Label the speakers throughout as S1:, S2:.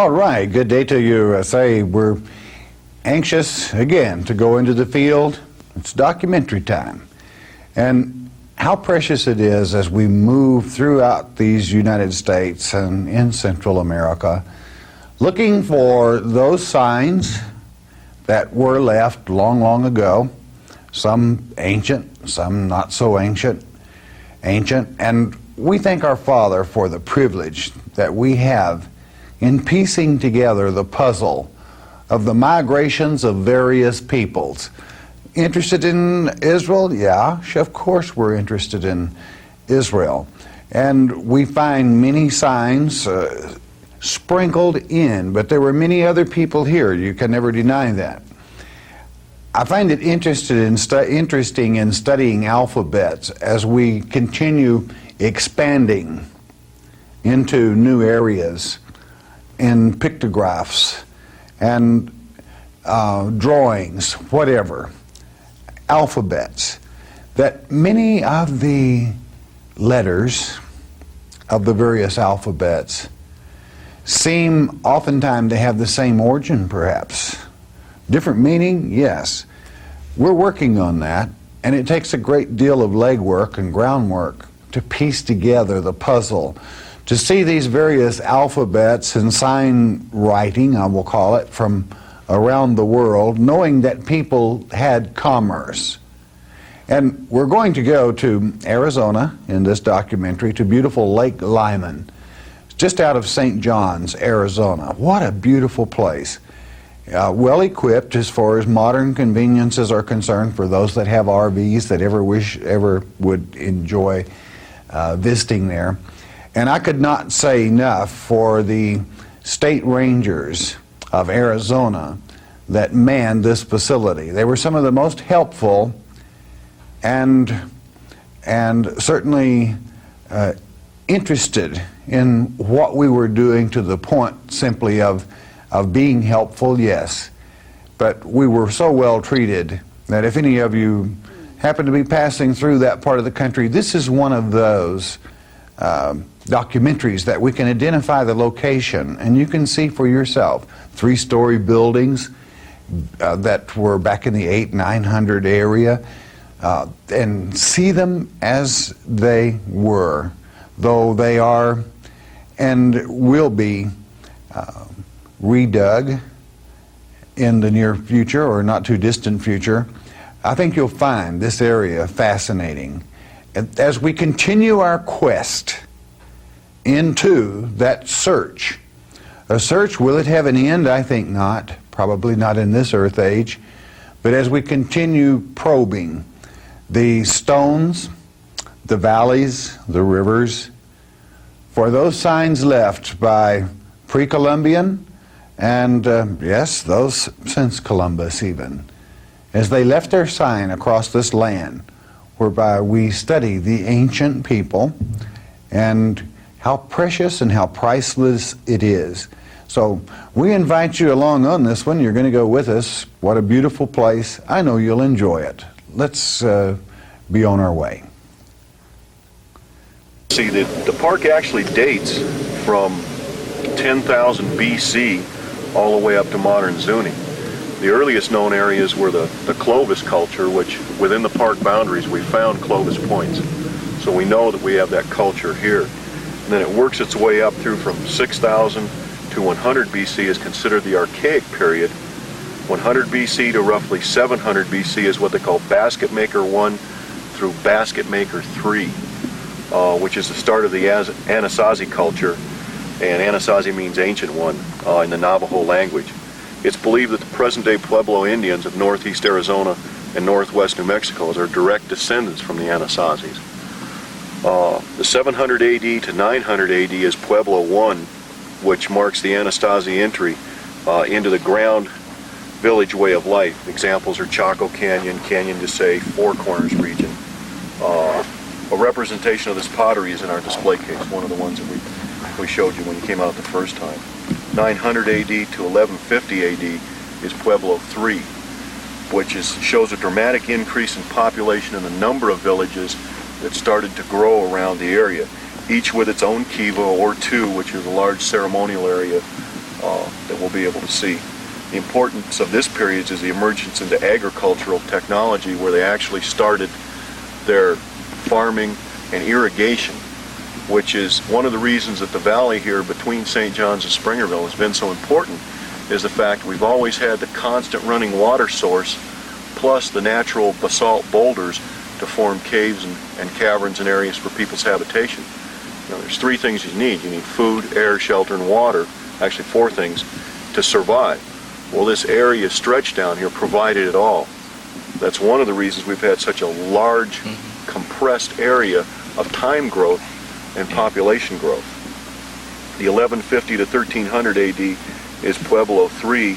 S1: All right, good day to you. We're anxious again to go into the field. It's documentary time. And how precious it is as we move throughout these United States and in Central America, looking for those signs that were left long, long ago, some ancient, some not so ancient, and we thank our Father for the privilege that we have in piecing together the puzzle of the migrations of various peoples. Interested in Israel? Yeah, of course we're interested in Israel. And we find many signs sprinkled in, but there were many other people here. You can never deny that. I find it interesting in studying alphabets as we continue expanding into new areas in pictographs and drawings, whatever, alphabets, that many of the letters of the various alphabets seem oftentimes to have the same origin, perhaps. Different meaning, yes. We're working on that, and it takes a great deal of legwork and groundwork to piece together the puzzle, to see these various alphabets and sign writing, I will call it, from around the world, knowing that people had commerce. And we're going to go to Arizona in this documentary, to beautiful Lake Lyman, just out of St. John's, Arizona. What a beautiful place. Well equipped as far as modern conveniences are concerned for those that have RVs that ever would enjoy visiting there. And I could not say enough for the state rangers of Arizona that manned this facility. They were some of the most helpful and certainly interested in what we were doing, to the point simply of being helpful, yes. But we were so well treated that if any of you happen to be passing through that part of the country, this is one of those documentaries that we can identify the location and you can see for yourself. 3-story buildings that were back in the 800-900 area, and see them as they were, though they are and will be redug in the near future or not too distant future. I think you'll find this area fascinating as we continue our quest into that search. A search, will it have an end? I think not. Probably not in this earth age. But as we continue probing the stones, the valleys, the rivers, for those signs left by pre-Columbian and, yes, those since Columbus even, as they left their sign across this land, whereby we study the ancient people and how precious and how priceless it is. So we invite you along on this one. You're going to go with us. What a beautiful place. I know you'll enjoy it. Let's be on our way.
S2: See, the park actually dates from 10,000 BC all the way up to modern Zuni. The earliest known areas were the Clovis culture, which within the park boundaries we found Clovis points. So we know that we have that culture here. And then it works its way up through from 6,000 to 100 BC is considered the Archaic period. 100 BC to roughly 700 BC is what they call Basket Maker 1 through Basket Maker 3, which is the start of the Anasazi culture. And Anasazi means ancient one in the Navajo language. It's believed that the present-day Pueblo Indians of northeast Arizona and northwest New Mexico are direct descendants from the Anasazis. The 700 AD to 900 AD is Pueblo I, which marks the Anasazi entry into the ground village way of life. Examples are Chaco Canyon, Canyon de Say, Four Corners region. A representation of this pottery is in our display case, one of the ones that we showed you when you came out the first time. 900 AD to 1150 AD is Pueblo III, which shows a dramatic increase in population in the number of villages that started to grow around the area, each with its own kiva or two, which is a large ceremonial area that we'll be able to see. The importance of this period is the emergence into agricultural technology, where they actually started their farming and irrigation, which is one of the reasons that the valley here between St. John's and Springerville has been so important, is the fact we've always had the constant running water source plus the natural basalt boulders to form caves and caverns and areas for people's habitation. Now, there's three things you need. You need food, air, shelter, and water. Actually, four things to survive. Well, this area stretched down here provided it all. That's one of the reasons we've had such a large, compressed area of time growth and population growth. The 1150 to 1300 AD is Pueblo III,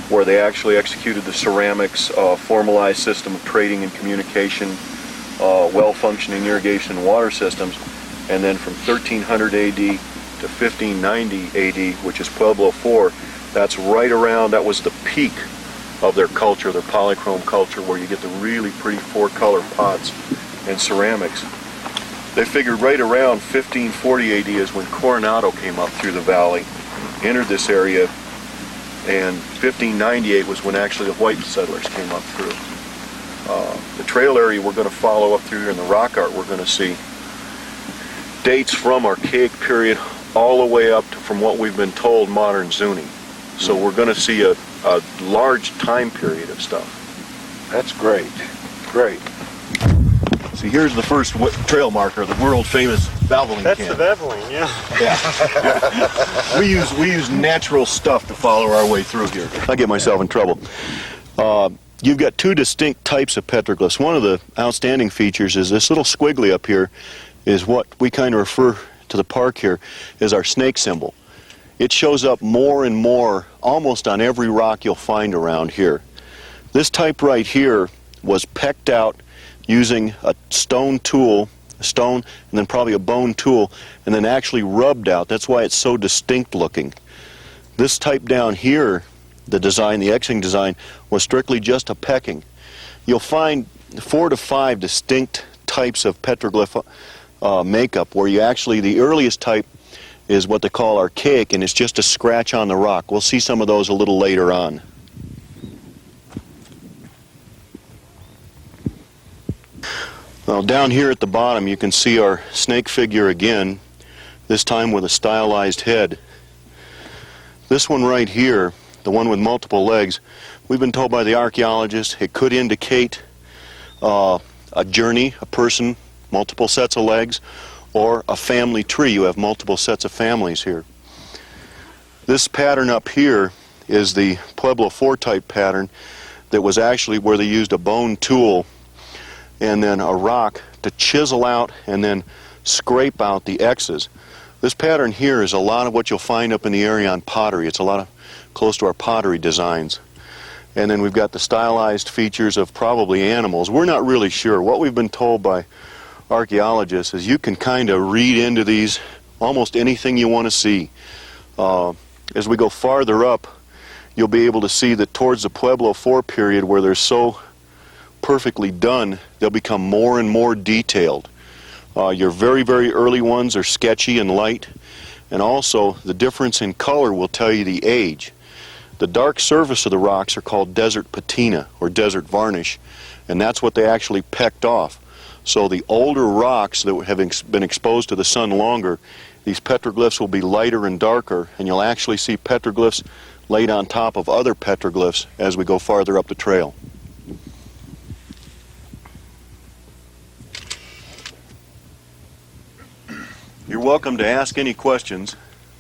S2: where they actually executed the ceramics, formalized system of trading and communication, well-functioning irrigation and water systems. And then from 1300 AD to 1590 AD, which is Pueblo IV, that's right around, that was the peak of their culture, their polychrome culture, where you get the really pretty four-color pots and ceramics. They figured right around 1540 AD is when Coronado came up through the valley, entered this area, and 1598 was when actually the white settlers came up through. The trail area we're going to follow up through here in the rock art, we're going to see dates from Archaic period all the way up to, from what we've been told, modern Zuni. So we're going to see a large time period of stuff.
S1: That's great. Great.
S2: See, here's the first trail marker, the world famous Valvoline
S3: That's
S2: can.
S3: the Valvoline, yeah.
S2: Yeah. we use natural stuff to follow our way through here. I get myself in trouble. You've got two distinct types of petroglyphs. One of the outstanding features is this little squiggly up here is what we kind of refer to the park here as our snake symbol. It shows up more and more almost on every rock you'll find around here. This type right here was pecked out using a stone tool, a stone, and then probably a bone tool, and then actually rubbed out. That's why it's so distinct looking. This type down here, the design, the Xing design, was strictly just a pecking. You'll find 4 to 5 distinct types of petroglyph makeup, where you actually, the earliest type is what they call archaic, and it's just a scratch on the rock. We'll see some of those a little later on. Well, down here at the bottom you can see our snake figure again, this time with a stylized head. This one right here, the one with multiple legs, we've been told by the archaeologists it could indicate a journey, a person, multiple sets of legs, or a family tree. You have multiple sets of families here. This pattern up here is the Pueblo IV type pattern that was actually where they used a bone tool and then a rock to chisel out and then scrape out the X's. This pattern here is a lot of what you'll find up in the area on pottery. It's a lot of close to our pottery designs. And then we've got the stylized features of probably animals. We're not really sure. What we've been told by archaeologists is you can kind of read into these almost anything you want to see. As we go farther up, you'll be able to see that towards the Pueblo IV period, where they're so perfectly done, they'll become more and more detailed. Your very, very early ones are sketchy and light, and also the difference in color will tell you the age. The dark surface of the rocks are called desert patina, or desert varnish, and that's what they actually pecked off. So the older rocks that have been exposed to the sun longer, these petroglyphs will be lighter and darker, and you'll actually see petroglyphs laid on top of other petroglyphs as we go farther up the trail. You're welcome to ask any questions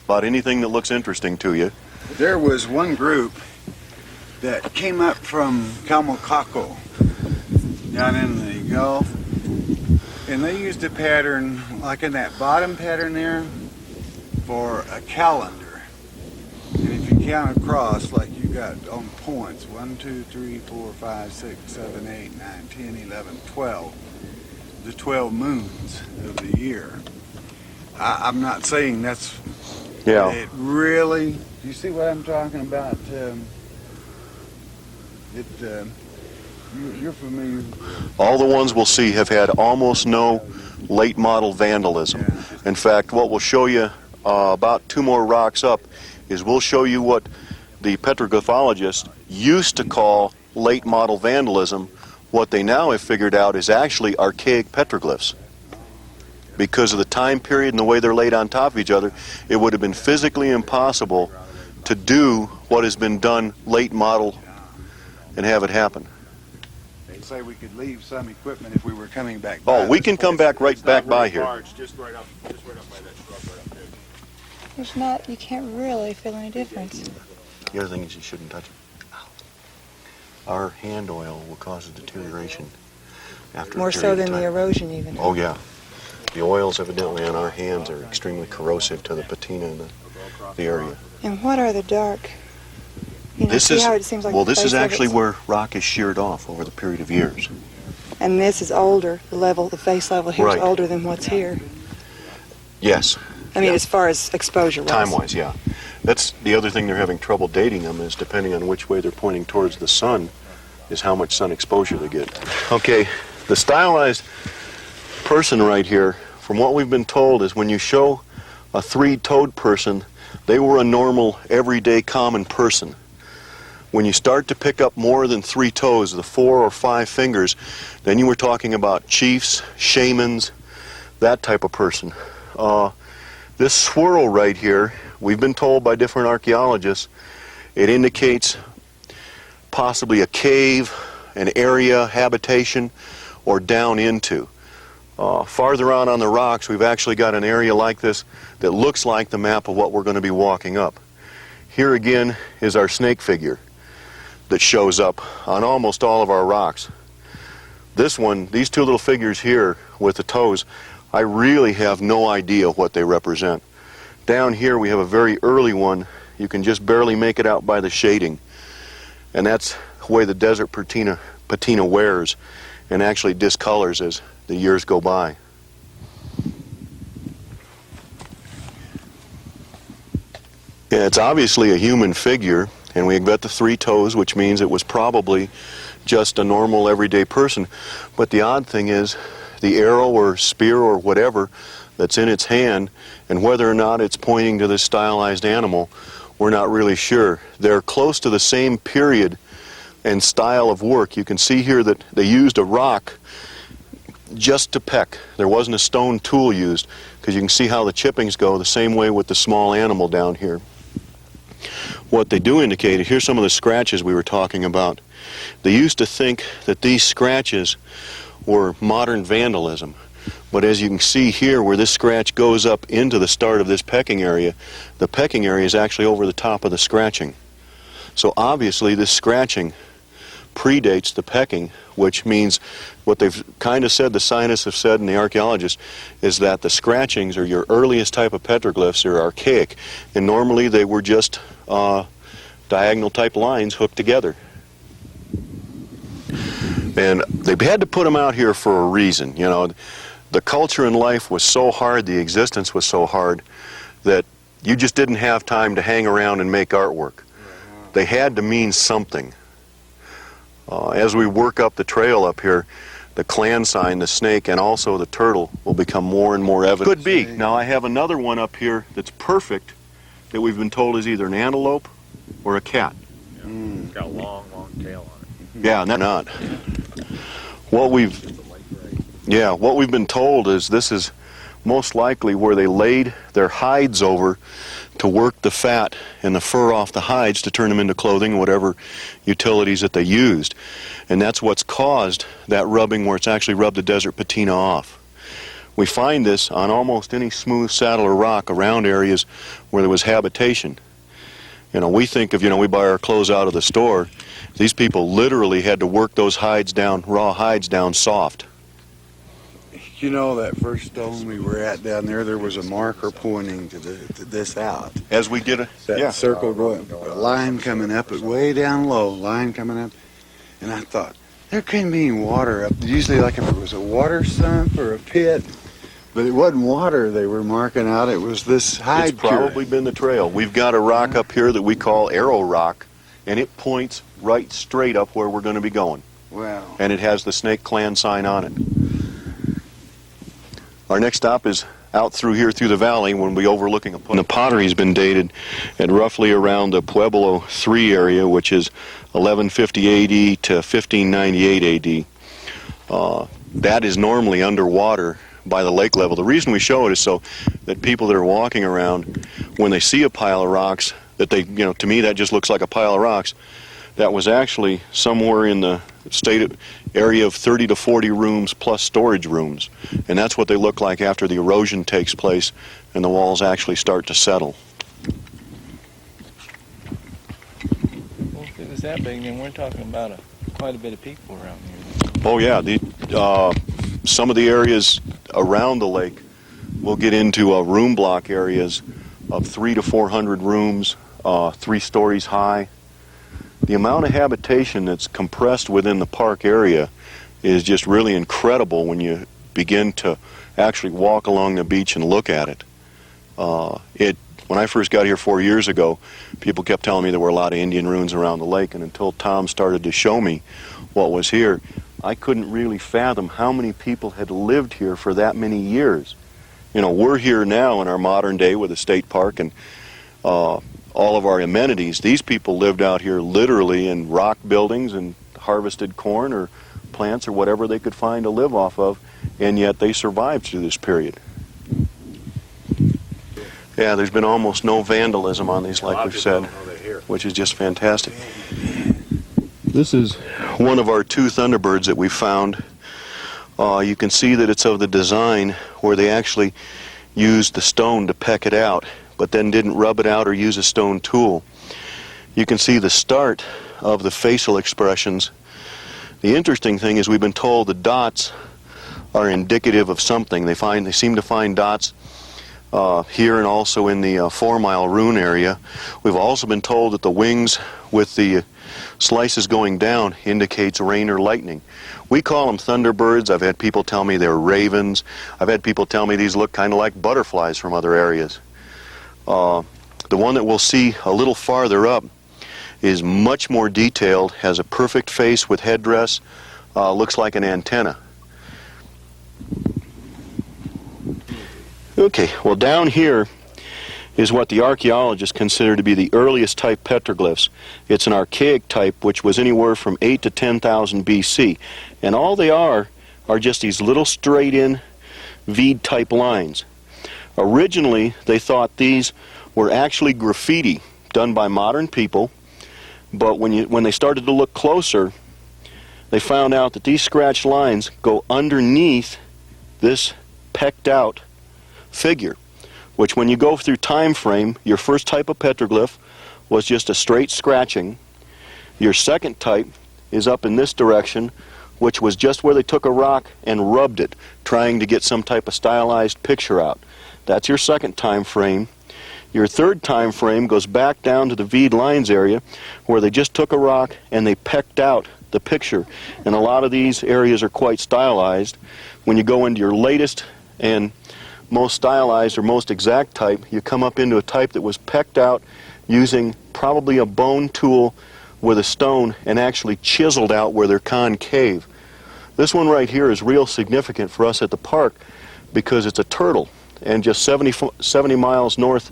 S2: about anything that looks interesting to you.
S1: There was one group that came up from Calmacaco down in the Gulf, and they used a pattern like in that bottom pattern there for a calendar. And if you count across, like you got on points, 1, 2, 3, 4, 5, 6, 7, 8, 9, 10, 11, 12, the 12 moons of the year. I'm not saying that's,
S2: Yeah.
S1: it really, you see what I'm talking about? You're familiar.
S2: All the ones we'll see have had almost no late model vandalism.
S1: Yeah.
S2: In fact, what we'll show you about 2 more rocks up is we'll show you what the petroglyphologists used to call late model vandalism. What they now have figured out is actually archaic petroglyphs. Because of the time period and the way they're laid on top of each other, it would have been physically impossible to do what has been done late model and have it happen.
S1: They say we could leave some equipment if we were coming back.
S2: Oh, we can come back right back by here.
S3: Just right up by that shrub right up there.
S4: There's not, you can't really feel any difference.
S2: The other thing is you shouldn't touch it. Our hand oil will cause a deterioration after
S4: More
S2: a
S4: so
S2: period
S4: than
S2: of
S4: the
S2: time.
S4: erosion even.
S2: Oh yeah. The oils evidently on our hands are extremely corrosive to the patina in the area.
S4: And what are the dark? You know,
S2: This
S4: see
S2: is,
S4: how it seems like
S2: well,
S4: the
S2: this is
S4: face of
S2: actually
S4: it's-
S2: where rock is sheared off over the period of years.
S4: And this is older. The level, the face level here is
S2: Right.
S4: older than what's here.
S2: Yes,
S4: I mean, as far as exposure.
S2: time-wise, yeah. That's the other thing they're having trouble dating them, is depending on which way they're pointing towards the sun, is how much sun exposure they get. Okay, the stylized person right here, from what we've been told, is when you show a three-toed person, they were a normal, everyday, common person. When you start to pick up more than 3 toes, the 4 or 5 fingers, then you were talking about chiefs, shamans, that type of person. This swirl right here, we've been told by different archaeologists, it indicates possibly a cave, an area, habitation, or down into. Farther on the rocks, we've actually got an area like this that looks like the map of what we're going to be walking up. Here again is our snake figure that shows up on almost all of our rocks. This one, these two little figures here with the toes, I really have no idea what they represent. Down here we have a very early one. You can just barely make it out by the shading. And that's the way the desert patina wears and actually discolors as the years go by. Yeah, it's obviously a human figure, and we've got the 3 toes, which means it was probably just a normal everyday person. But the odd thing is, the arrow or spear or whatever that's in its hand, and whether or not it's pointing to this stylized animal, we're not really sure. They're close to the same period and style of work. You can see here that they used a rock just to peck. There wasn't a stone tool used, because you can see how the chippings go the same way with the small animal down here. What they do indicate, here's some of the scratches we were talking about. They used to think that these scratches were modern vandalism, but as you can see here where this scratch goes up into the start of this pecking area, the pecking area is actually over the top of the scratching. So obviously this scratching predates the pecking, which means what they've kind of said, the scientists have said and the archaeologists, is that the scratchings are your earliest type of petroglyphs. They're archaic, and normally they were just diagonal type lines hooked together. And they had to put them out here for a reason. You know, the culture and life was so hard, the existence was so hard, that you just didn't have time to hang around and make artwork. They had to mean something. As we work up the trail up here, the clan sign, the snake, and also the turtle will become more and more evident. Could be. Now I have another one up here that's perfect, that we've been told is either an antelope or a cat.
S3: Yeah. It's got a long, long tail on it.
S2: Yeah, not. What we've been told is this is most likely where they laid their hides over to work the fat and the fur off the hides to turn them into clothing, whatever utilities that they used. And that's what's caused that rubbing, where it's actually rubbed the desert patina off. We find this on almost any smooth saddle or rock around areas where there was habitation. You know, we think of, we buy our clothes out of the store. These people literally had to work those hides down, raw hides down soft.
S1: You know, that first stone we were at down there was a marker pointing to this out.
S2: As we did
S1: That circle going, a line coming up, way down low, line coming up. And I thought, there couldn't be any water up. Usually like if it was a water sump or a pit, but it wasn't water they were marking out, it was this hide.
S2: It's probably been the trail. We've got a rock up here that we call Arrow Rock, and it points right straight up where we're going to be going.
S1: Wow.
S2: And it has the Snake Clan sign on it. Our next stop is out through here through the valley when we overlooking a pond. The pottery's been dated at roughly around the Pueblo III area, which is 1150 AD to 1598 AD. That is normally underwater by the lake level. The reason we show it is so that people that are walking around, when they see a pile of rocks, that they, to me that just looks like a pile of rocks. That was actually somewhere in the state area of 30 to 40 rooms plus storage rooms. And that's what they look like after the erosion takes place and the walls actually start to settle.
S5: Well, if it was that big, then we're talking about quite a bit of people around here.
S2: Oh yeah, some of the areas around the lake will get into room block areas of 300 to 400 rooms, 3 stories high. The amount of habitation that's compressed within the park area is just really incredible when you begin to actually walk along the beach and look at it. When I first got here 4 years ago, people kept telling me there were a lot of Indian ruins around the lake, and until Tom started to show me what was here, I couldn't really fathom how many people had lived here for that many years. We're here now in our modern day with a state park and all of our amenities. These people lived out here literally in rock buildings and harvested corn or plants or whatever they could find to live off of, and yet they survived through this period. Yeah, there's been almost no vandalism on these, like we've said, which is just fantastic. This is one of our 2 Thunderbirds that we found. You can see that it's of the design where they actually used the stone to peck it out, but then didn't rub it out or use a stone tool. You can see the start of the facial expressions. The interesting thing is we've been told the dots are indicative of something. They seem to find dots here and also in the 4 Mile Rune area. We've also been told that the wings with the slices going down indicates rain or lightning. We call them thunderbirds. I've had people tell me they're ravens. I've had people tell me these look kind of like butterflies from other areas. The one that we'll see a little farther up is much more detailed, has a perfect face with headdress, looks like an antenna. Okay, well down here is what the archaeologists consider to be the earliest type petroglyphs. It's an archaic type which was anywhere from 8 to 10,000 BC. And all they are just these little straight-in V-type lines. Originally, they thought these were actually graffiti done by modern people, but when they started to look closer, they found out that these scratched lines go underneath this pecked out figure, which when you go through time frame, your first type of petroglyph was just a straight scratching. Your second type is up in this direction, which was just where they took a rock and rubbed it, trying to get some type of stylized picture out. That's your second time frame. Your third time frame goes back down to the V'd lines area, where they just took a rock and they pecked out the picture. And a lot of these areas are quite stylized. When you go into your latest and most stylized or most exact type, you come up into a type that was pecked out using probably a bone tool with a stone and actually chiseled out where they're concave. This one right here is real significant for us at the park because it's a turtle, and just 70 miles north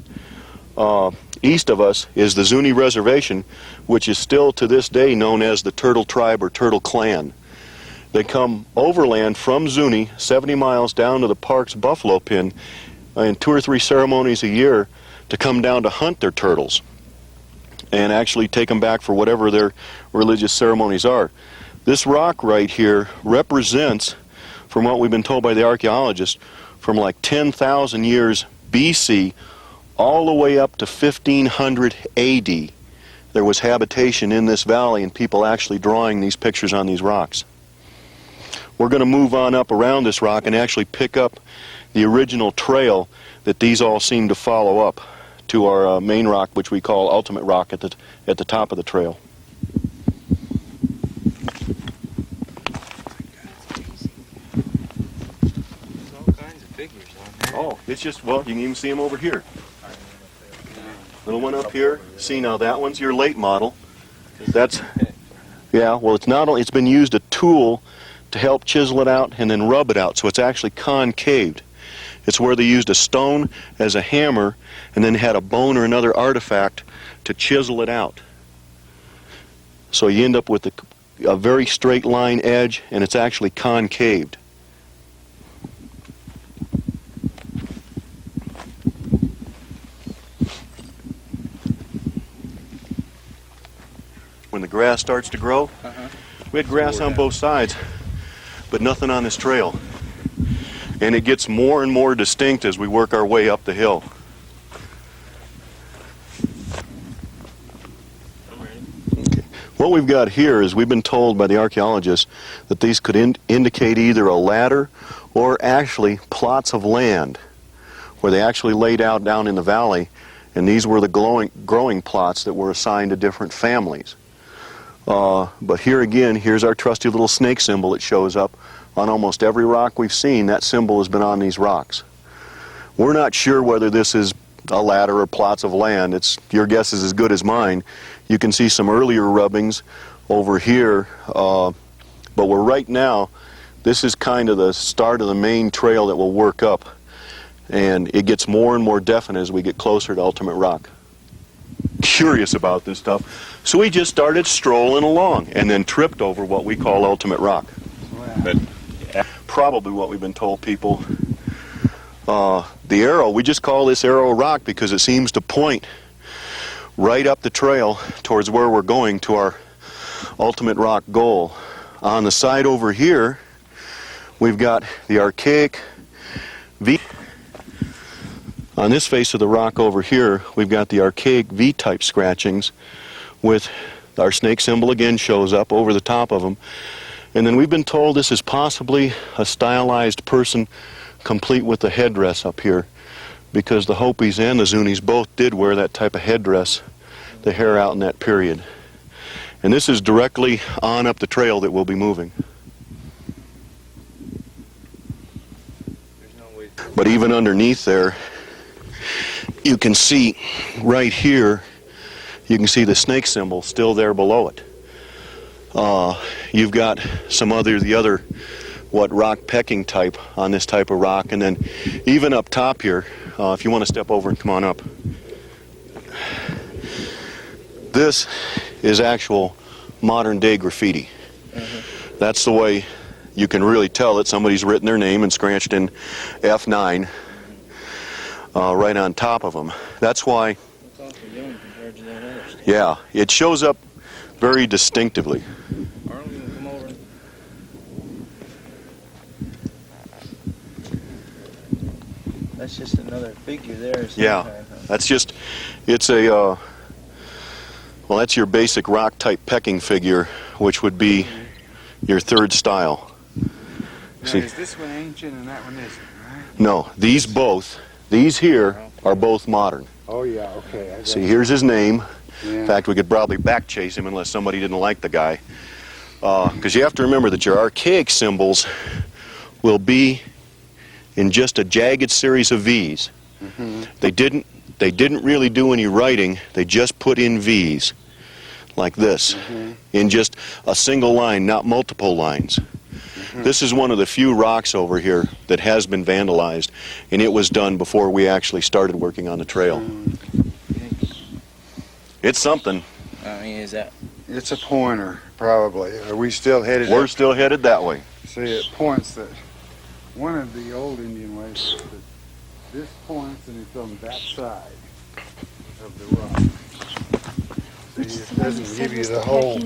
S2: east of us is the Zuni Reservation, which is still to this day known as the Turtle Tribe or Turtle Clan. They come overland from Zuni 70 miles down to the park's buffalo pen in 2 or 3 ceremonies a year to come down to hunt their turtles and actually take them back for whatever their religious ceremonies are. This rock right here represents, from what we've been told by the archaeologists, from like 10,000 years BC all the way up to 1500 AD. There was habitation in this valley and people actually drawing these pictures on these rocks. We're going to move on up around this rock and actually pick up the original trail that these all seem to follow up to our main rock, which we call Ultimate Rock at the top of the trail.
S5: There's all kinds of figures on there.
S2: Oh, it's just, well, you can even see them over here. Little one up here. See, now that one's your late model. That's, yeah, well, it's not only, it's been used a tool to help chisel it out and then rub it out, so it's actually concaved. It's where they used a stone as a hammer and then had a bone or another artifact to chisel it out. So you end up with a very straight line edge, and it's actually concaved. When the grass starts to grow, we had grass on both sides, but nothing on this trail. And it gets more and more distinct as we work our way up the hill. Okay. What we've got here is we've been told by the archaeologists that these could indicate either a ladder or actually plots of land where they actually laid out down in the valley, and these were the growing plots that were assigned to different families. But here again, here's our trusty little snake symbol that shows up on almost every rock we've seen. That symbol has been on these rocks. We're not sure whether this is a ladder or plots of land. Your guess is as good as mine. You can see some earlier rubbings over here, but right now, this is kind of the start of the main trail that will work up, and it gets more and more definite as we get closer to Ultimate Rock. Curious about this stuff, so we just started strolling along and then tripped over what we call Ultimate Rock. But probably what we've been told people. The arrow, we just call this arrow rock because it seems to point right up the trail towards where we're going to our Ultimate Rock goal. On the side over here, we've got the archaic V. On this face of the rock over here, we've got the archaic V-type scratchings with our snake symbol again shows up over the top of them. And then we've been told this is possibly a stylized person complete with the headdress up here, because the Hopis and the Zunis both did wear that type of headdress, the hair out in that period. And this is directly on up the trail that we'll be moving. But even underneath there, you can see right here, you can see the snake symbol still there below it. You've got the other rock pecking type on this type of rock, and then even up top here, if you want to step over and come on up, this is actual modern day graffiti. That's the way you can really tell that somebody's written their name and scratched in F9 right on top of them. That's why, yeah, it shows up very distinctively.
S5: That's just another figure there.
S2: Yeah, that's just, it's a, well, that's your basic rock type pecking figure, which would be your third style.
S6: Now,
S2: see,
S6: is this one ancient and that one isn't, right?
S2: No, these here are both modern.
S6: Oh yeah, okay. I got
S2: See, here's his name.
S6: Yeah.
S2: In fact, we could probably back chase him unless somebody didn't like the guy. Because you have to remember that your archaic symbols will be in just a jagged series of V's. They didn't really do any writing. They just put in V's like this in just a single line, not multiple lines. This is one of the few rocks over here that has been vandalized, and it was done before we actually started working on the trail. It's something.
S5: I mean, is that?
S6: It's a pointer, probably. Are we still headed?
S2: We're
S6: up?
S2: still headed that way.
S6: See, it points that one of the old Indian ways is that this points and it's on that side of the rock. See, it doesn't give you the whole.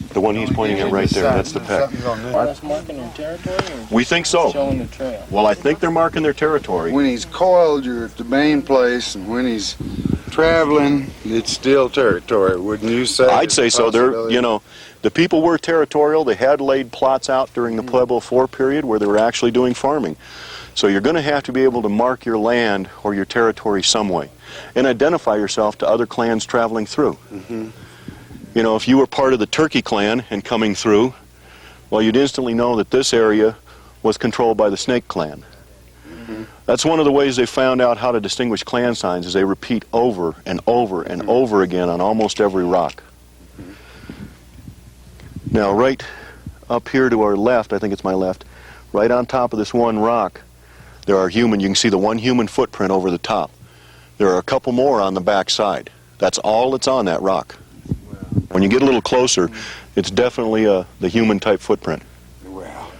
S2: The one he's pointing at right there, that's the peck.
S6: Something's on this.
S5: That's marking their territory, or
S2: We think so.
S5: showing the trail?
S2: Well, I think they're marking their territory.
S6: When he's coiled, you're at the main place, and when he's traveling, it's still territory. Wouldn't you say?
S2: I'd say so. The people were territorial. They had laid plots out during the Pueblo IV period where they were actually doing farming. So you're going to have to be able to mark your land or your territory some way and identify yourself to other clans traveling through. You know, if you were part of the Turkey clan and coming through, well, you'd instantly know that this area was controlled by the Snake clan. That's one of the ways they found out how to distinguish clan signs, is they repeat over and over and over again on almost every rock. Now, right up here to our left, I think it's my left, right on top of this one rock, there are human, you can see the one human footprint over the top. There are a couple more on the back side. That's all that's on that rock. When you get a little closer, it's definitely the human type footprint.
S6: Wow.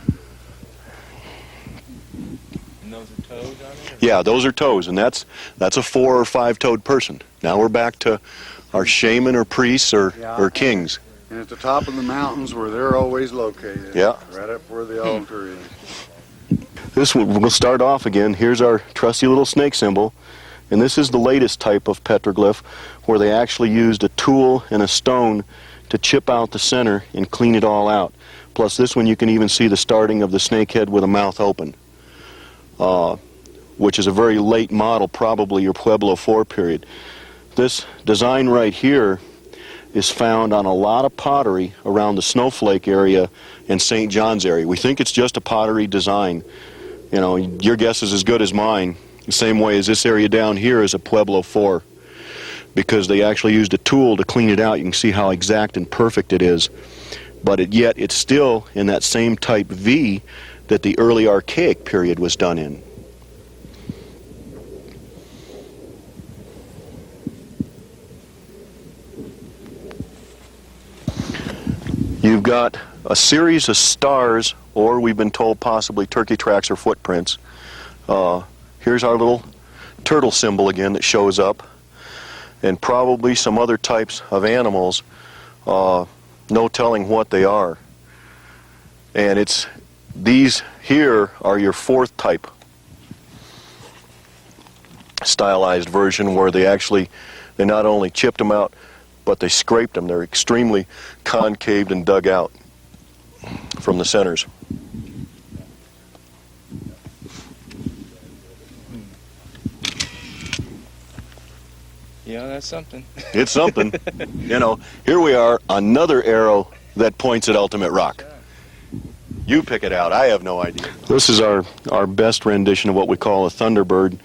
S5: And those are toes on it?
S2: Yeah, those are toes, and that's a 4 or 5 toed person. Now we're back to our shaman or priests or kings.
S6: And at the top of the mountains where they're always located.
S2: Yeah.
S6: Right up where the altar is.
S2: This one, we'll start off again. Here's our trusty little snake symbol. And this is the latest type of petroglyph where they actually used a tool and a stone to chip out the center and clean it all out. Plus this one you can even see the starting of the snake head with a mouth open, which is a very late model, probably your Pueblo IV period. This design right here is found on a lot of pottery around the Snowflake area and St. John's area. We think it's just a pottery design. You know, your guess is as good as mine. The same way as this area down here is a Pueblo IV, because they actually used a tool to clean it out. You can see how exact and perfect it is. But yet it's still in that same type V that the early Archaic period was done in. You've got a series of stars, or we've been told possibly turkey tracks or footprints. Here's our little turtle symbol again that shows up, and probably some other types of animals, no telling what they are. And it's these here are your 4th type stylized version, where they not only chipped them out, but they scraped them. They're extremely concaved and dug out from the centers.
S5: Yeah, that's something.
S2: It's something. You know, here we are, another arrow that points at Ultimate Rock. You pick it out. I have no idea. This is our best rendition of what we call a Thunderbird.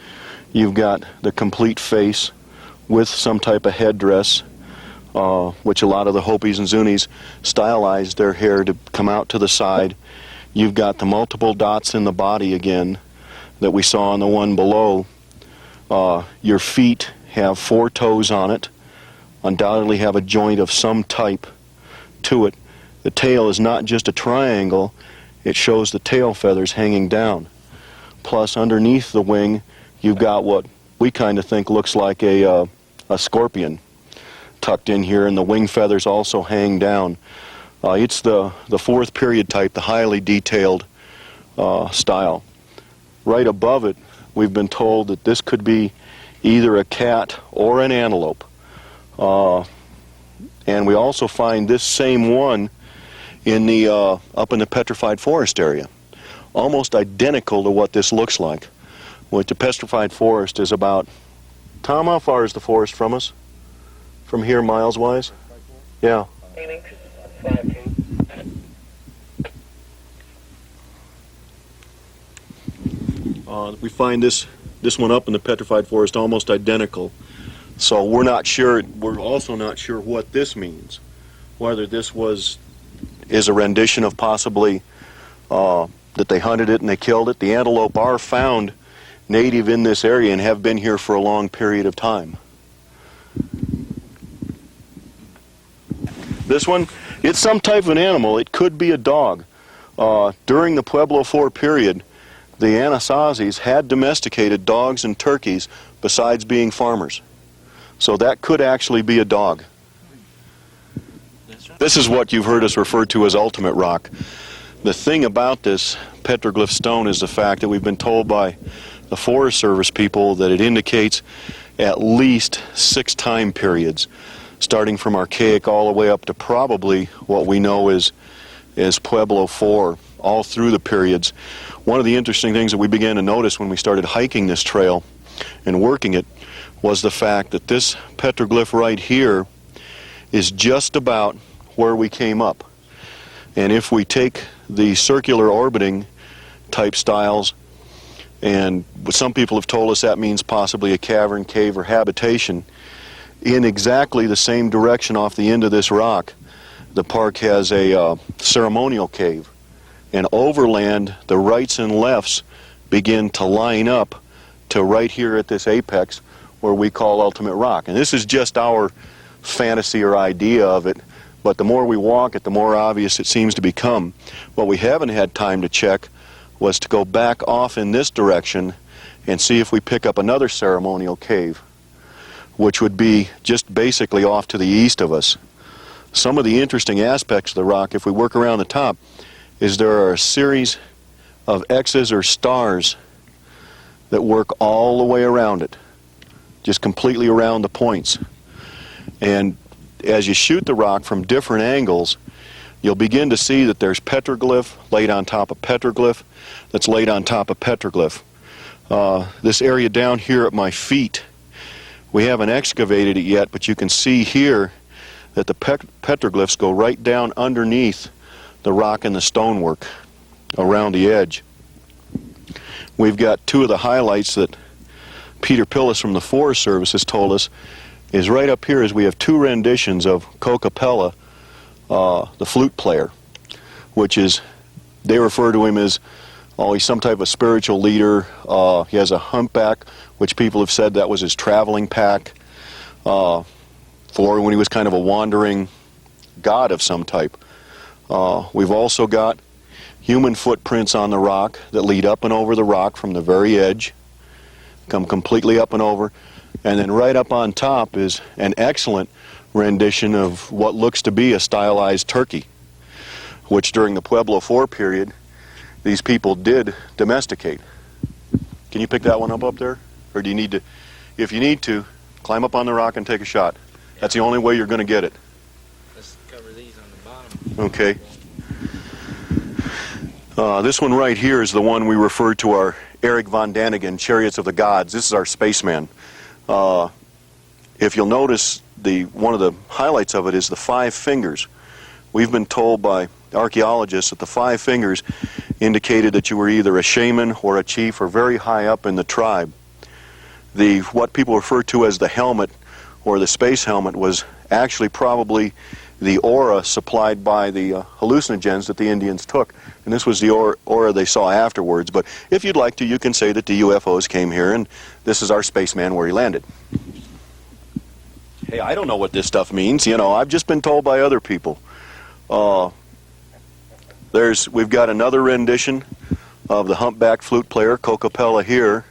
S2: You've got the complete face with some type of headdress, which a lot of the Hopis and Zunis stylized their hair to come out to the side. You've got the multiple dots in the body again that we saw on the one below. Your feet have 4 toes on it, undoubtedly have a joint of some type to it. The tail is not just a triangle, it shows the tail feathers hanging down. Plus underneath the wing you've got what we kind of think looks like a scorpion tucked in here, and the wing feathers also hang down. It's the 4th period type, the highly detailed style. Right above it we've been told that this could be either a cat or an antelope. And we also find this same one in the up in the petrified forest area, almost identical to what this looks like. Which the petrified forest is about, Tom, how far is the forest from us? From here, miles-wise? Yeah. We find this one up in the petrified forest almost identical. So we're not sure, we're also not sure what this means. Whether this is a rendition of possibly that they hunted it and they killed it. The antelope are found native in this area and have been here for a long period of time. This one, it's some type of an animal. It could be a dog. During the Pueblo IV period, the Anasazis had domesticated dogs and turkeys besides being farmers. So that could actually be a dog. This is what you've heard us refer to as Ultimate Rock. The thing about this petroglyph stone is the fact that we've been told by the Forest Service people that it indicates at least 6 time periods, starting from Archaic all the way up to probably what we know is Pueblo IV, all through the periods. One of the interesting things that we began to notice when we started hiking this trail and working it was the fact that this petroglyph right here is just about where we came up. And if we take the circular orbiting type styles, and some people have told us that means possibly a cavern, cave, or habitation, in exactly the same direction off the end of this rock, the park has a ceremonial cave. And overland, the rights and lefts begin to line up to right here at this apex where we call ultimate rock. And this is just our fantasy or idea of it, but the more we walk it, the more obvious it seems to become. What we haven't had time to check was to go back off in this direction and see if we pick up another ceremonial cave, which would be just basically off to the east of us. Some of the interesting aspects of the rock, if we work around the top, is there are a series of X's or stars that work all the way around it, just completely around the points. And as you shoot the rock from different angles, you'll begin to see that there's petroglyph laid on top of petroglyph that's laid on top of petroglyph. This area down here at my feet, we haven't excavated it yet, but you can see here that the petroglyphs go right down underneath the rock and the stonework around the edge. We've got two of the highlights that Peter Pillis from the Forest Service has told us is right up here, as we have two renditions of Kokopela, the flute player, which is, they refer to him as, he's some type of spiritual leader. He has a humpback, which people have said that was his traveling pack for when he was kind of a wandering god of some type. We've also got human footprints on the rock that lead up and over the rock from the very edge, come completely up and over, and then right up on top is an excellent rendition of what looks to be a stylized turkey, which during the Pueblo IV period these people did domesticate. Can you pick that one up there? Or do you need to, if you need to, climb up on the rock and take a shot. That's the only way you're going to get it.
S5: Let's cover these on the bottom.
S2: Okay. This one right here is the one we refer to our Eric von Daniken, Chariots of the Gods. This is our spaceman. If you'll notice, one of the highlights of it is the 5 fingers. We've been told by archaeologists that the 5 fingers indicated that you were either a shaman or a chief or very high up in the tribe. What people refer to as the helmet or the space helmet was actually probably the aura supplied by the hallucinogens that the Indians took. And this was the aura they saw afterwards. But if you'd like to, you can say that the UFOs came here and this is our spaceman where he landed. Hey, I don't know what this stuff means. You know, I've just been told by other people. We've got another rendition of the humpback flute player, Kokopela, here.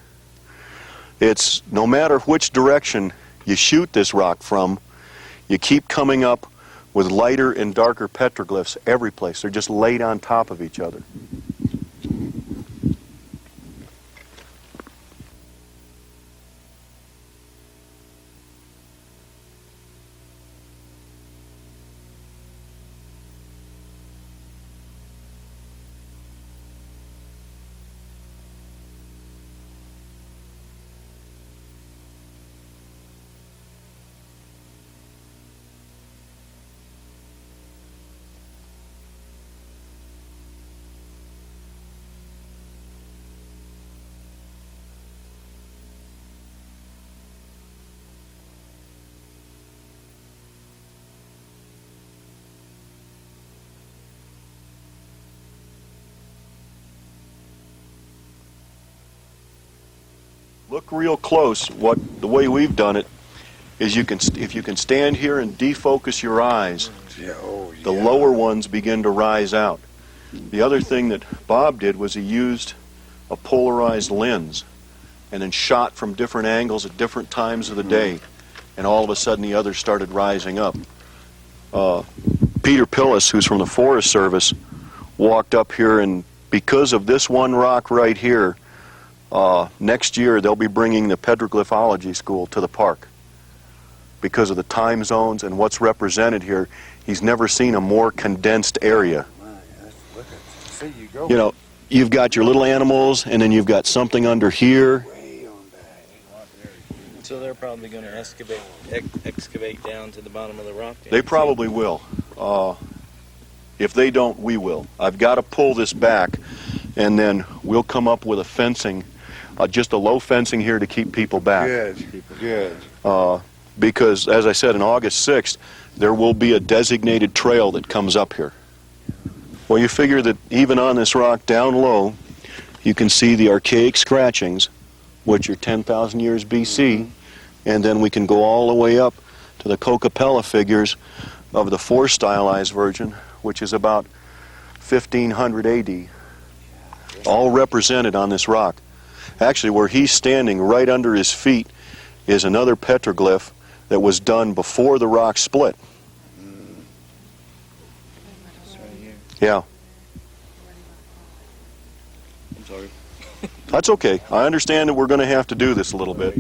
S2: It's no matter which direction you shoot this rock from, you keep coming up with lighter and darker petroglyphs every place. They're just laid on top of each other. Look real close. The way we've done it is if you can stand here and defocus your eyes, the lower ones begin to rise out. The other thing that Bob did was he used a polarized lens and then shot from different angles at different times of the day, and all of a sudden the others started rising up. Peter Pillis, who's from the Forest Service, walked up here, and because of this one rock right here, next year they'll be bringing the Petroglyphology School to the park. Because of the time zones and what's represented here, he's never seen a more condensed area. You know, you've got your little animals, and then you've got something under here.
S5: So they're probably going to excavate down to the bottom of the rock.
S2: They probably will. If they don't, we will. I've got to pull this back, and then we'll come up with a fencing, just a low fencing here to keep people back.
S6: Good.
S2: Because, as I said, on August 6th, there will be a designated trail that comes up here. Well, you figure that even on this rock down low, you can see the archaic scratchings, which are 10,000 years BC, and then we can go all the way up to the Cocapella figures of the 4 stylized version, which is about 1500 AD, all represented on this rock. Actually, where he's standing right under his feet is another petroglyph that was done before the rock split. Yeah.
S5: I'm sorry.
S2: That's okay. I understand that we're going to have to do this a little bit.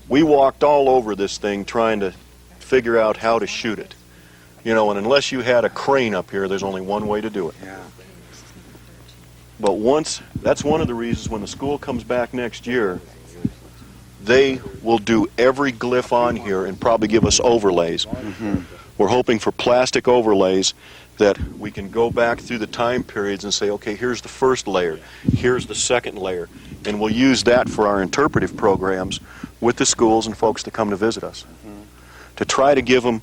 S2: We walked all over this thing trying to figure out how to shoot it. You know, and unless you had a crane up here, there's only one way to do it.
S6: Yeah.
S2: But that's one of the reasons when the school comes back next year, they will do every glyph on here and probably give us overlays. We're hoping for plastic overlays that we can go back through the time periods and say, okay, here's the first layer, here's the second layer, and we'll use that for our interpretive programs with the schools and folks that come to visit us, to try to give them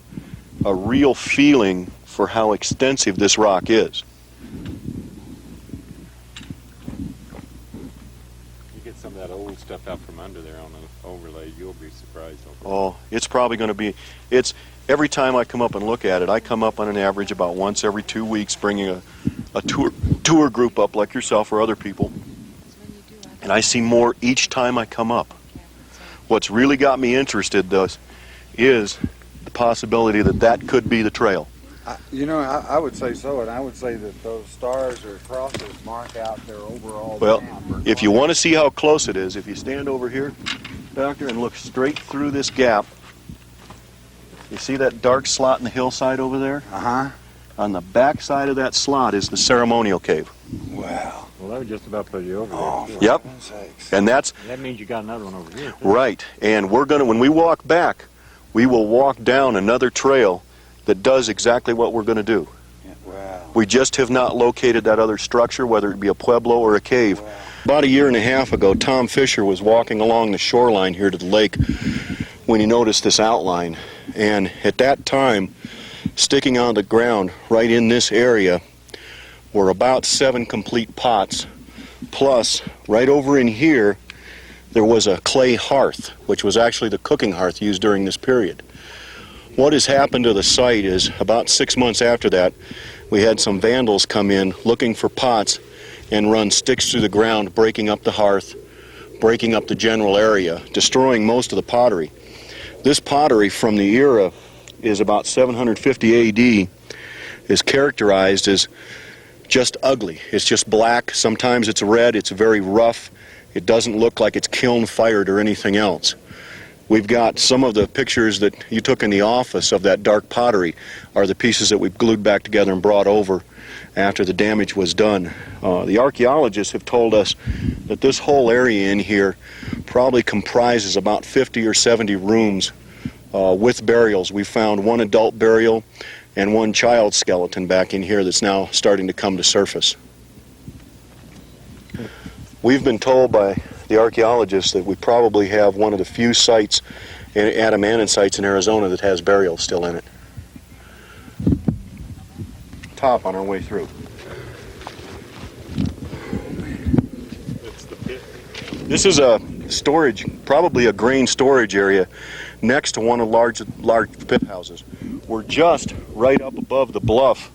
S2: a real feeling for how extensive this rock is.
S3: You get some of that old stuff out from under there on the overlay, you'll be surprised.
S2: Oh, it's probably going to be, every time I come up and look at it, I come up on an average about once every 2 weeks, bringing a tour group up like yourself or other people, and I see more each time I come up. What's really got me interested, though, is the possibility that that could be the trail.
S6: I would say so, and I would say that those stars or crosses mark out their overall
S2: Well,
S6: map.
S2: if you want to see how close it is, if you stand over here, Doctor, and look straight through this gap, you see that dark slot in the hillside over there?
S6: Uh-huh.
S2: On the back side of that slot is the ceremonial cave.
S6: Wow.
S3: Well, that would just about put you over
S6: Oh,
S3: there.
S6: for
S2: Yep.
S6: heaven's sakes.
S2: And that's
S3: That means you got another one over here.
S2: right. And we're going to, when we walk back, we will walk down another trail that does exactly what we're going to do.
S6: Yeah, wow.
S2: We just have not located that other structure, whether it be a pueblo or a cave.
S6: Wow.
S2: About a year and a half ago, Tom Fisher was walking along the shoreline here to the lake when he noticed this outline. And at that time, sticking on the ground right in this area were about 7 complete pots, plus right over in here there was a clay hearth, which was actually the cooking hearth used during this period. What has happened to the site is about 6 months after that, we had some vandals come in looking for pots and run sticks through the ground, breaking up the hearth, breaking up the general area, destroying most of the pottery. This pottery from the era is about 750 AD, is characterized as just ugly. It's just black. Sometimes it's red. It's very rough. It doesn't look like it's kiln fired or anything else. We've got some of the pictures that you took in the office of that dark pottery are the pieces that we've glued back together and brought over after the damage was done. The archaeologists have told us that this whole area in here probably comprises about 50 or 70 rooms with burials. We found one adult burial and one child skeleton back in here that's now starting to come to surface. We've been told by the archaeologists that we probably have one of the few sites, adamantine sites in Arizona, that has burials still in it. Top on our way through.
S3: It's the pit.
S2: This is a storage, probably a grain storage area next to one of the large pit houses. We're just right up above the bluff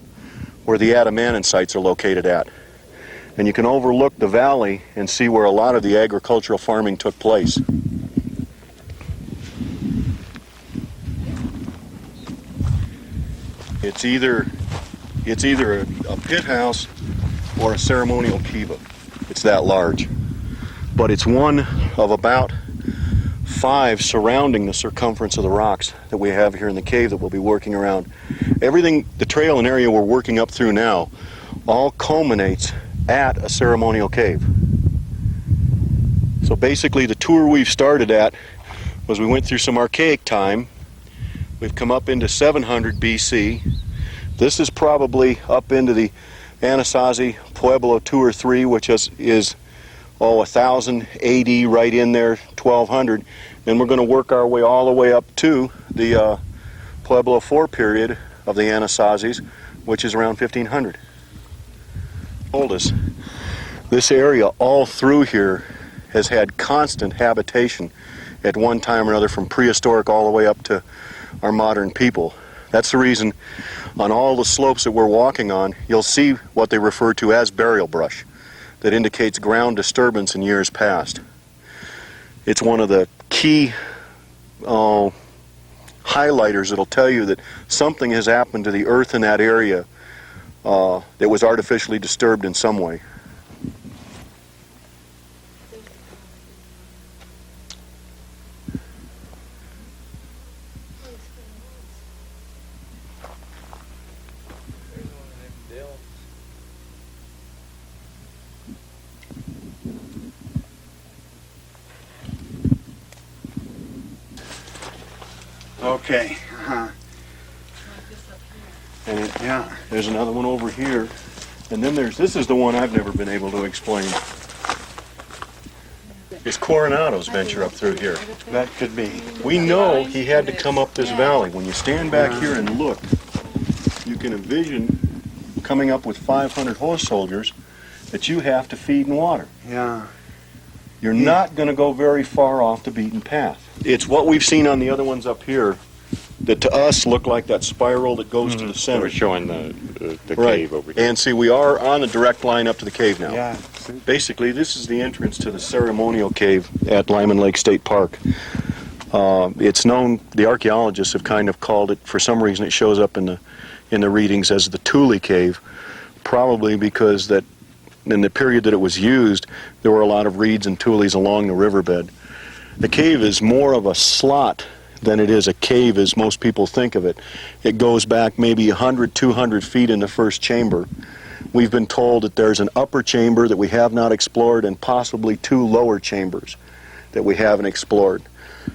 S2: where the adamantine sites are located at. And you can overlook the valley and see where a lot of the agricultural farming took place. It's either a pit house or a ceremonial kiva. It's that large. But it's one of about 5 surrounding the circumference of the rocks that we have here in the cave that we'll be working around. Everything, the trail and area we're working up through now, all culminates at a ceremonial cave. So basically the tour we've started at was we went through some archaic time. We've come up into 700 BC. This is probably up into the Anasazi Pueblo 2 or 3, which is 1000 AD right in there, 1200. And we're going to work our way all the way up to the Pueblo 4 period of the Anasazis, which is around 1500. Told us This area all through here has had constant habitation at one time or another, from prehistoric all the way up to our modern people. That's the reason on all the slopes that we're walking on, you'll see what they refer to as burial brush that indicates ground disturbance in years past. It's one of the key highlighters that'll tell you that something has happened to the earth in that area that was artificially disturbed in some way.
S6: Okay.
S2: And there's another one over here. And then this is the one I've never been able to explain. It's Coronado's venture up through here.
S6: That could be.
S2: We know he had to come up this valley. When you stand back here and look, you can envision coming up with 500 horse soldiers that you have to feed and water.
S6: Yeah.
S2: You're not going to go very far off the beaten path. It's what we've seen on the other ones up here that to us look like that spiral that goes to the center.
S3: We're showing the
S2: Right.
S3: cave over here.
S2: And see, we are on the direct line up to the cave now.
S6: Yeah.
S2: Basically, this is the entrance to the ceremonial cave at Lyman Lake State Park. It's known, the archaeologists have kind of called it, for some reason it shows up in the readings as the Thule Cave, probably because that in the period that it was used, there were a lot of reeds and tules along the riverbed. The cave is more of a slot than it is a cave as most people think of it. It goes back maybe 100, 200 feet in the first chamber. We've been told that there's an upper chamber that we have not explored and possibly 2 lower chambers that we haven't explored.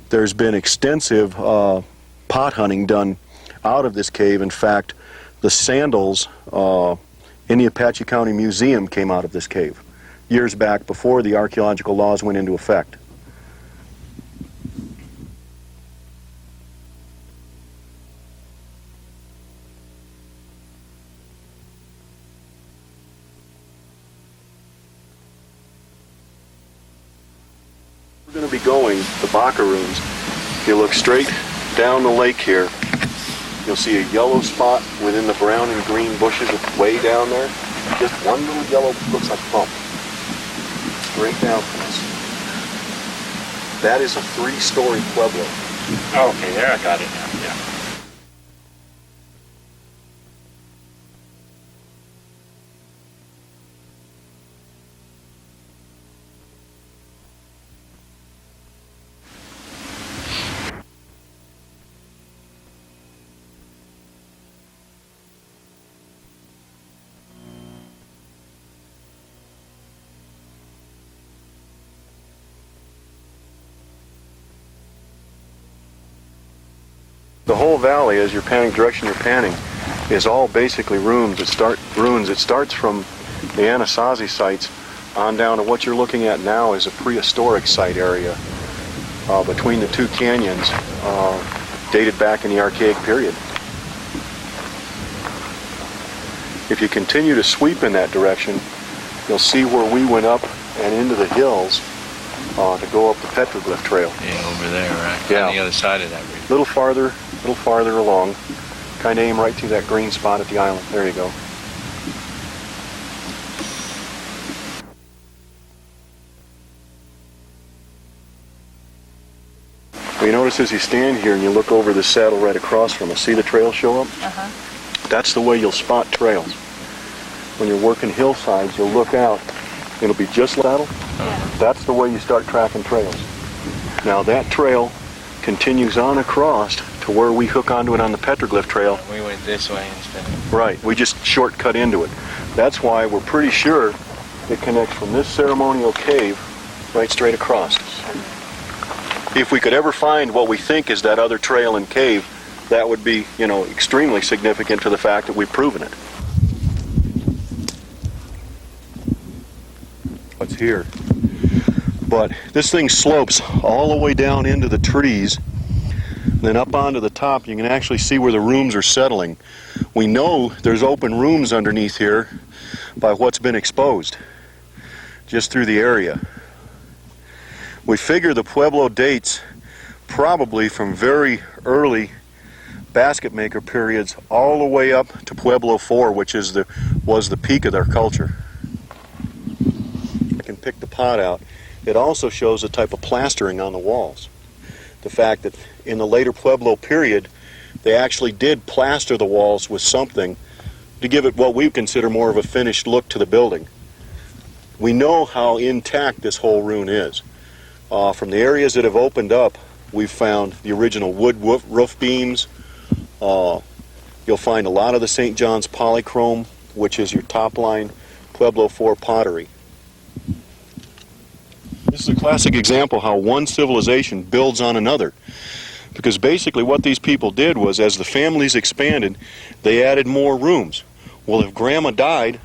S2: There's been extensive pot hunting done out of this cave. In fact, the sandals in the Apache County Museum came out of this cave years back before the archaeological laws went into effect. We're going to be going the Baca ruins. If you look straight down the lake here, you'll see a yellow spot within the brown and green bushes way down there. Just one little yellow, looks like a bump. Straight down from us. That is a 3-story pueblo.
S3: Okay, there, I got it now. Yeah.
S2: The whole valley, as you're panning, direction you're panning, is all basically ruins. It starts from the Anasazi sites on down to what you're looking at now is a prehistoric site area between the 2 canyons dated back in the Archaic period. If you continue to sweep in that direction, you'll see where we went up and into the hills to go up the Petroglyph Trail.
S5: Yeah, over there, right?
S2: Yeah.
S5: On the other side of that ridge.
S2: A little farther along. Kind of aim right to that green spot at the island. There you go. Well, you notice as you stand here and you look over the saddle right across from us, see the trail show up?
S4: Uh-huh.
S2: That's the way you'll spot trails. When you're working hillsides, you'll look out. It'll be just saddle.
S4: Yeah.
S2: That's the way you start tracking trails. Now that trail continues on across to where we hook onto it on the Petroglyph Trail.
S5: We went this way instead of...
S2: Right, we just shortcut into it. That's why we're pretty sure it connects from this ceremonial cave right straight across. If we could ever find what we think is that other trail and cave, that would be, extremely significant to the fact that we've proven it. What's here? But this thing slopes all the way down into the trees, then up onto the top. You can actually see where the rooms are settling. We know there's open rooms underneath here by what's been exposed. just through the area. We figure the Pueblo dates probably from very early basket maker periods all the way up to Pueblo 4, which was the peak of their culture. I can pick the pot out. It also shows the type of plastering on the walls. The fact that in the later Pueblo period, they actually did plaster the walls with something to give it what we consider more of a finished look to the building. We know how intact this whole ruin is. From the areas that have opened up, we've found the original wood roof beams. You'll find a lot of the St. John's polychrome, which is your top line Pueblo 4 pottery. This is a classic example how one civilization builds on another. Because basically what these people did was, as the families expanded, they added more rooms. Well, if Grandma died,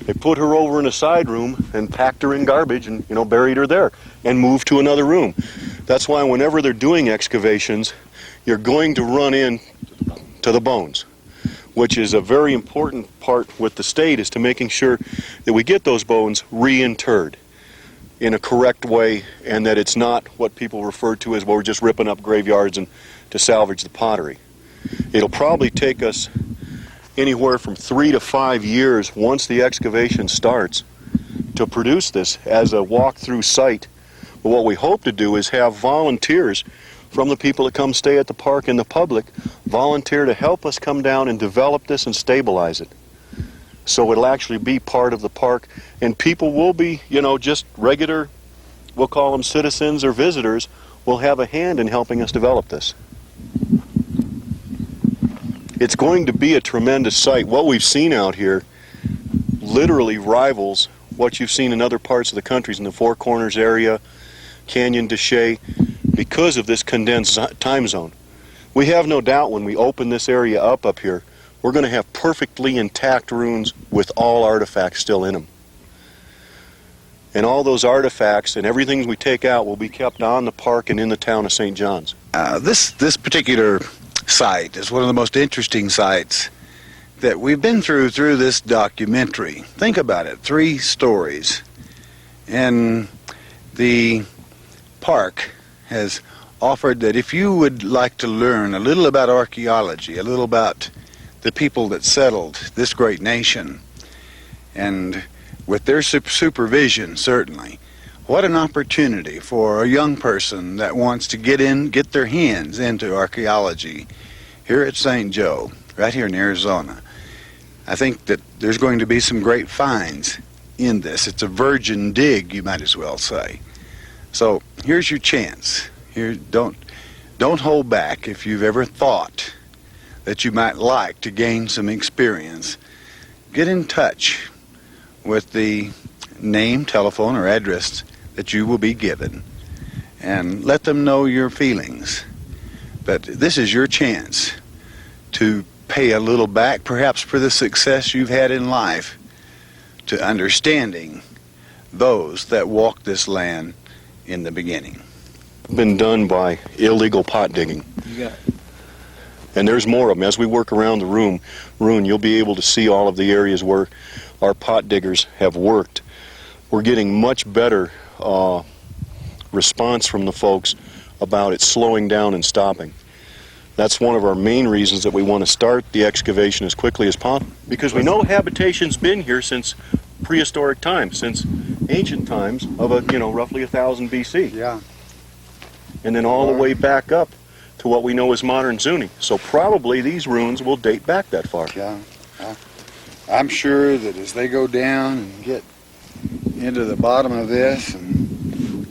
S2: they put her over in a side room and packed her in garbage and, buried her there and moved to another room. That's why whenever they're doing excavations, you're going to run in to the bones, which is a very important part with the state, is to making sure that we get those bones reinterred in a correct way, and that it's not what people refer to as, well, we're just ripping up graveyards and to salvage the pottery. It'll probably take us anywhere from 3 to 5 years once the excavation starts to produce this as a walk-through site. But what we hope to do is have volunteers from the people that come stay at the park and the public volunteer to help us come down and develop this and stabilize it. So it'll actually be part of the park, and people will be, just regular, we'll call them citizens or visitors, will have a hand in helping us develop this. It's going to be a tremendous site. What we've seen out here literally rivals what you've seen in other parts of the country, in the Four Corners area, Canyon de Chelly, because of this condensed time zone. We have no doubt when we open this area up here, we're going to have perfectly intact ruins with all artifacts still in them. And all those artifacts and everything we take out will be kept on the park and in the town of St. John's.
S1: This particular site is one of the most interesting sites that we've been through this documentary. Think about it, 3 stories. And the park has offered that if you would like to learn a little about archaeology, a little about the people that settled this great nation, and with their supervision, certainly, what an opportunity for a young person that wants to get their hands into archaeology here at St. Joe, right here in Arizona. I think that there's going to be some great finds in this. It's a virgin dig, you might as well say. So here's your chance. Here, don't hold back. If you've ever thought that you might like to gain some experience, get in touch with the name, telephone, or address that you will be given, and let them know your feelings. But this is your chance to pay a little back, perhaps for the success you've had in life, to understanding those that walked this land in the beginning.
S2: Been done by illegal pot digging.
S5: You got it.
S2: And there's more of them. As we work around the ruin, you'll be able to see all of the areas where our pot diggers have worked. We're getting much better response from the folks about it slowing down and stopping. That's one of our main reasons that we want to start the excavation as quickly as possible, because we know habitation's been here since prehistoric times, since ancient times of roughly 1000 BC.
S6: Yeah.
S2: And then all the way back up to what we know as modern Zuni. So probably these ruins will date back that far.
S6: Yeah. I'm sure that as they go down and get into the bottom of this, and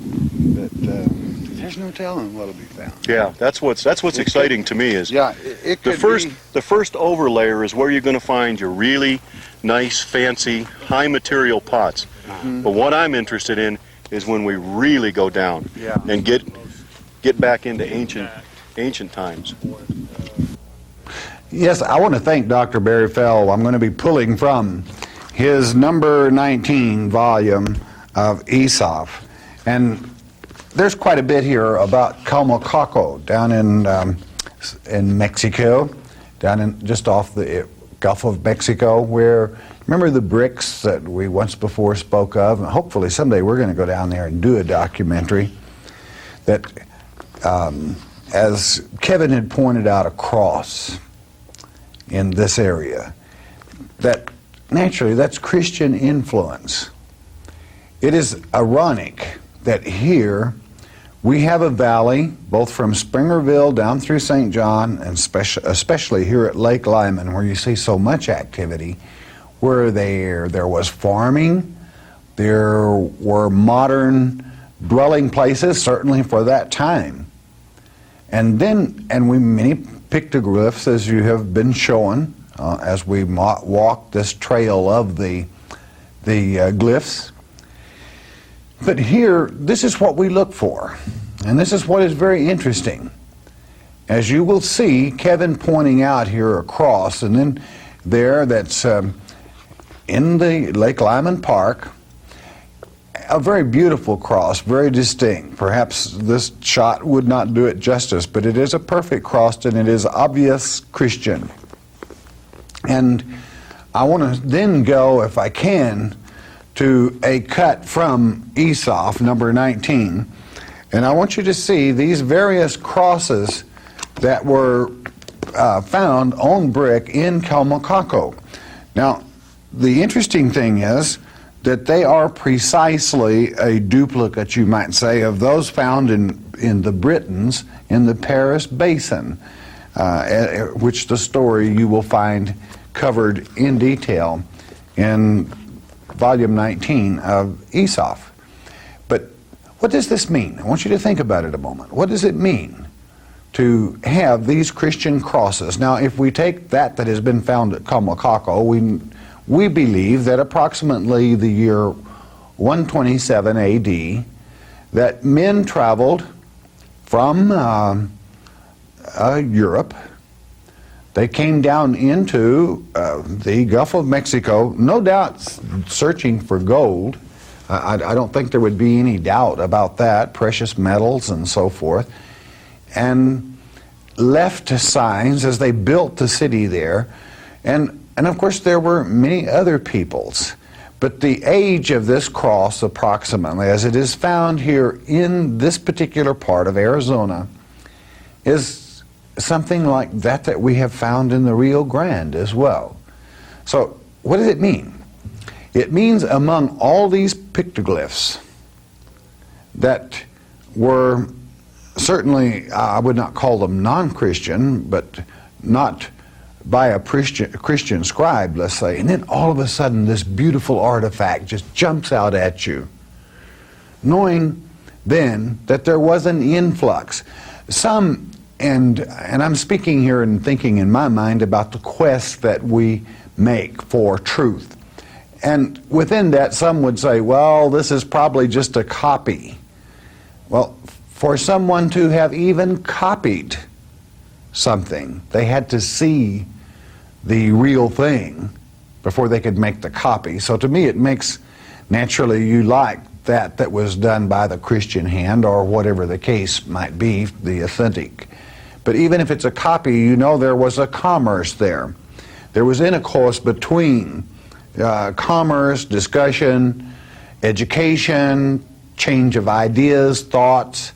S6: that there's no telling what'll be found.
S2: Yeah, that's what's exciting to me is
S6: it could
S2: the first overlayer is where you're going to find your really nice, fancy, high material pots.
S6: Mm-hmm.
S2: But what I'm interested in is when we really go down and get back into ancient times.
S1: Yes, I want to thank Dr. Barry Fell. I'm going to be pulling from his number 19 volume of Aesop. And there's quite a bit here about Calmacaco down in Mexico, just off the Gulf of Mexico, where, remember the bricks that we once before spoke of? And hopefully someday we're going to go down there and do a documentary that, as Kevin had pointed out, a cross in this area, that naturally that's Christian influence. It is ironic that here we have a valley, both from Springerville down through St. John, and especially here at Lake Lyman, where you see so much activity, where there was farming, there were modern dwelling places, certainly for that time. And many pictoglyphs, as you have been shown, as we walk this trail of the glyphs. But here, this is what we look for, and this is what is very interesting. As you will see, Kevin pointing out here a cross, and then there that's in the Lake Lyman Park, a very beautiful cross, very distinct. Perhaps this shot would not do it justice, but it is a perfect cross, and it is obvious Christian. And I want to then go, if I can, to a cut from Esau, number 19. And I want you to see these various crosses that were found on brick in Calmacaco. Now, the interesting thing is that they are precisely a duplicate, you might say, of those found in the Britons in the Paris Basin, which the story you will find covered in detail in volume 19 of Esau. But what does this mean? I want you to think about it a moment. What does it mean to have these Christian crosses? Now, if we take that has been found at Calmacaco, we believe that approximately the year 127 AD, that men traveled from Europe. They came down into the Gulf of Mexico, no doubt searching for gold. I don't think there would be any doubt about that, precious metals and so forth, and left signs as they built the city there. And of course there were many other peoples. But the age of this cross, approximately, as it is found here in this particular part of Arizona, is something like that we have found in the Rio Grande as well. So what does it mean? It means among all these pictoglyphs that were certainly, I would not call them non-Christian, but not by a Christian scribe, let's say, and then all of a sudden this beautiful artifact just jumps out at you, knowing then that there was an influx. Some, and I'm speaking here and thinking in my mind about the quest that we make for truth. And within that, some would say, well, this is probably just a copy. Well, for someone to have even copied something, they had to see the real thing before they could make the copy. So to me, it makes, naturally, you like that was done by the Christian hand, or whatever the case might be, the authentic. But even if it's a copy, you know there was a commerce there. There was intercourse between commerce, discussion, education, change of ideas, thoughts,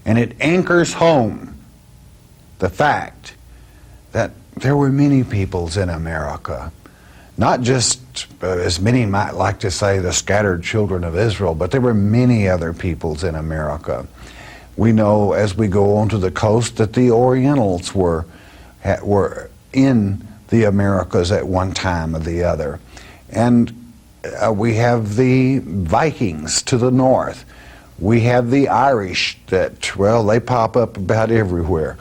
S1: and it anchors home the fact that there were many peoples in America. Not just, as many might like to say, the scattered children of Israel, but there were many other peoples in America. We know as we go on to the coast that the Orientals were in the Americas at one time or the other. And we have the Vikings to the north. We have the Irish that, well, they pop up about everywhere.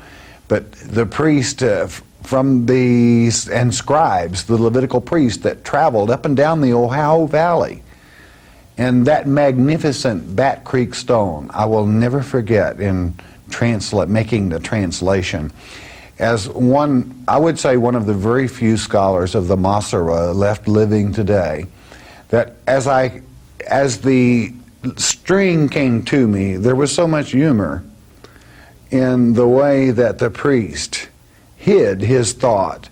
S1: But the priest and scribes, the Levitical priests that traveled up and down the Ohio Valley. And that magnificent Bat Creek stone, I will never forget in making the translation. As one, I would say one of the very few scholars of the Masorah left living today, that as the string came to me, there was so much humor in the way that the priest hid his thought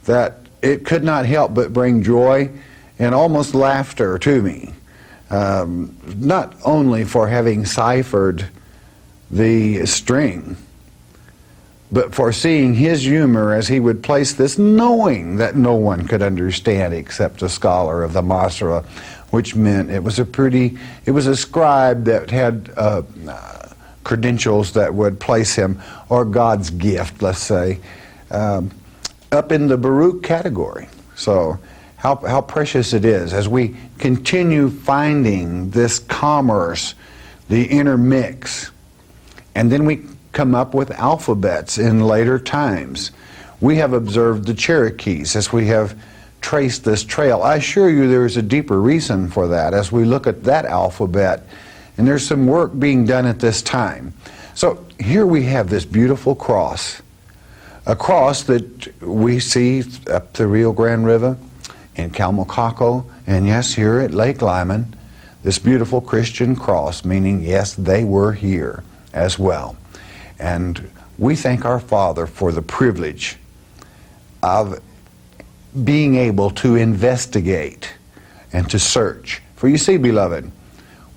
S1: that it could not help but bring joy and almost laughter to me. Not only for having ciphered the string, but for seeing his humor as he would place this, knowing that no one could understand except a scholar of the Masra, which meant it was a scribe that had credentials that would place him, or God's gift, let's say, up in the Baruch category. So how precious it is as we continue finding this commerce, the intermix, and then we come up with alphabets in later times. We have observed the Cherokees as we have traced this trail. I assure you there is a deeper reason for that as we look at that alphabet, and there's some work being done at this time. So here we have this beautiful cross, a cross that we see up the Rio Grande River, in Calmacaco, and yes, here at Lake Lyman, this beautiful Christian cross, meaning yes, they were here as well. And we thank our Father for the privilege of being able to investigate and to search. For you see, beloved,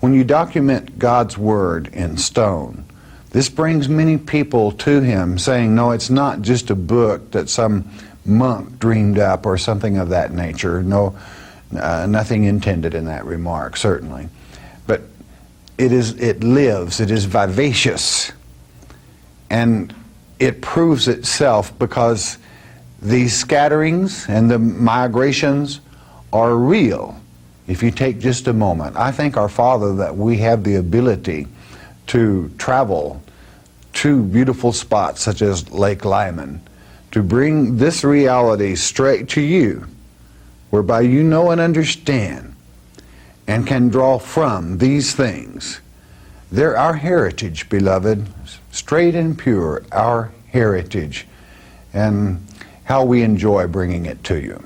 S1: when you document God's Word in stone, this brings many people to Him saying, no, it's not just a book that some monk dreamed up or something of that nature. No, nothing intended in that remark, certainly. But it lives, it is vivacious, and it proves itself because these scatterings and the migrations are real. If you take just a moment, I thank our Father that we have the ability to travel to beautiful spots such as Lake Lyman, to bring this reality straight to you, whereby you know and understand and can draw from these things. They're our heritage, beloved, straight and pure, our heritage, and how we enjoy bringing it to you.